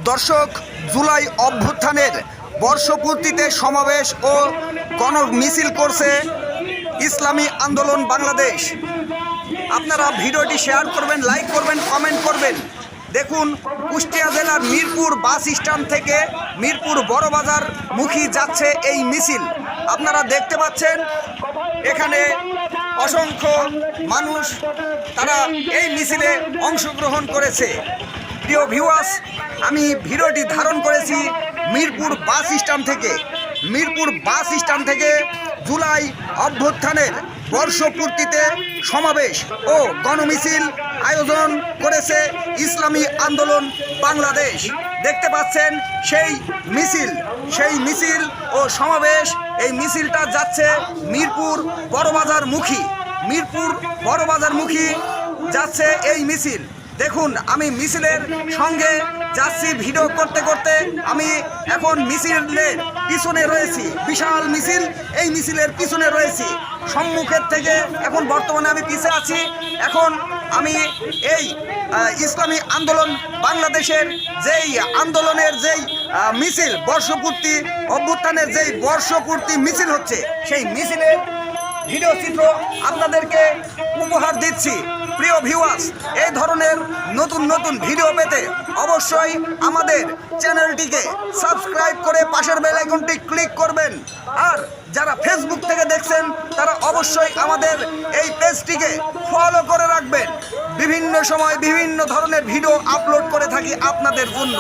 দর্শক, জুলাই অভ্যুত্থানের বর্ষপূর্তিতে সমাবেশ ও গণ মিছিল করছে ইসলামী আন্দোলন বাংলাদেশ। আপনারা ভিডিওটি শেয়ার করবেন, লাইক করবেন, কমেন্ট করবেন। দেখুন, কুষ্টিয়া জেলার মিরপুর বাস স্ট্যান্ড থেকে মিরপুর বড়বাজার মুখী যাচ্ছে এই মিছিল। আপনারা দেখতে পাচ্ছেন এখানে অসংখ্য মানুষ তারা এই মিছিলে অংশগ্রহণ করেছে। প্রিয় ভিউয়ার্স, আমি ভিডিওটি ধারণ করেছি মিরপুর বাস স্ট্যান্ড থেকে। মিরপুর বাস স্ট্যান্ড থেকে জুলাই অভ্যুত্থানের বর্ষপূর্তিতে সমাবেশ ও গণমিছিল আয়োজন করেছে ইসলামী আন্দোলন বাংলাদেশ। দেখতে পাচ্ছেন সেই মিছিল ও সমাবেশ। এই মিছিলটা যাচ্ছে মিরপুর বড়বাজার মুখী যাচ্ছে এই মিছিল। দেখুন, আমি মিছিলের সঙ্গে যাচ্ছি ভিডিও করতে করতে। আমি এখন মিছিলের পিছনে রয়েছি, বিশাল মিছিল, এই মিছিলের পিছনে রয়েছি। সম্মুখের থেকে এখন বর্তমানে আমি পিছে আছি। এখন আমি এই ইসলামী আন্দোলন বাংলাদেশের যেই আন্দোলনের যেই মিছিল অভ্যুত্থানের যেই বর্ষপূর্তি মিছিল হচ্ছে, সেই মিছিলের ভিডিও চিত্র আপনাদেরকে উপহার দিচ্ছি। প্রিয় ভিউয়ার্স, এই ধরনের নতুন নতুন ভিডিও পেতে অবশ্যই আমাদের চ্যানেলটিকে সাবস্ক্রাইব করে পাশের বেল আইকনটি ক্লিক করবেন। আর যারা ফেসবুক থেকে দেখছেন তারা অবশ্যই আমাদের এই পেজটিকে ফলো করে রাখবেন। বিভিন্ন সময় বিভিন্ন ধরনের ভিডিও আপলোড করে থাকি আপনাদের জন্য,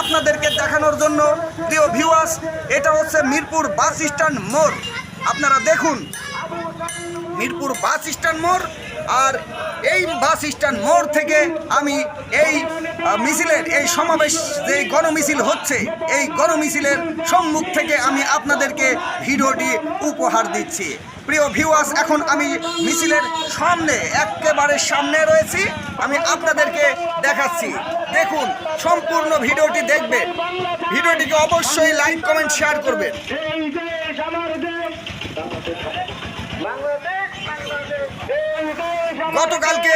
আপনাদেরকে দেখানোর জন্য। প্রিয় ভিউয়ার্স, এটা হচ্ছে মিরপুর বাস স্ট্যান্ড মোড়। আপনারা দেখুন, মিরপুর বাস স্ট্যান্ড মোড়। আর এই বাস স্ট্যান্ড মোড় থেকে আমি এই মিছিলের এই সমাবেশ যে গণমিছিল হচ্ছে, এই গণমিছিলের সম্মুখ থেকে আমি আপনাদেরকে ভিডিওটি উপহার দিচ্ছি। প্রিয় ভিউয়ার্স, এখন আমি মিছিলের একেবারে সামনে রয়েছি। আমি আপনাদেরকে দেখাচ্ছি। দেখুন, সম্পূর্ণ ভিডিওটি দেখবেন। ভিডিওটিকে অবশ্যই লাইক, কমেন্ট, শেয়ার করবেন। গতকালকে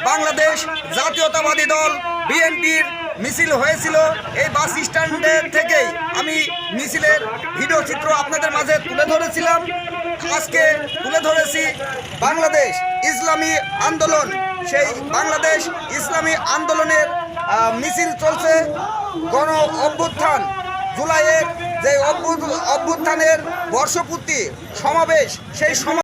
বাংলাদেশ জাতীয়তাবাদী দল বিএনপির মিছিল হয়েছিল এই বাস স্ট্যান্ডের থেকেই আমি মিছিলের ভিডিও চিত্র আপনাদের মাঝে তুলে ধরেছিলাম। আজকে তুলে ধরেছি বাংলাদেশ ইসলামী আন্দোলন। সেই বাংলাদেশ ইসলামী আন্দোলনের মিছিল চলছে। গণ অভ্যুত্থান, জুলাইয়ের যে অভ্যুত্থানের বর্ষপূর্তি সমাবেশ, সেই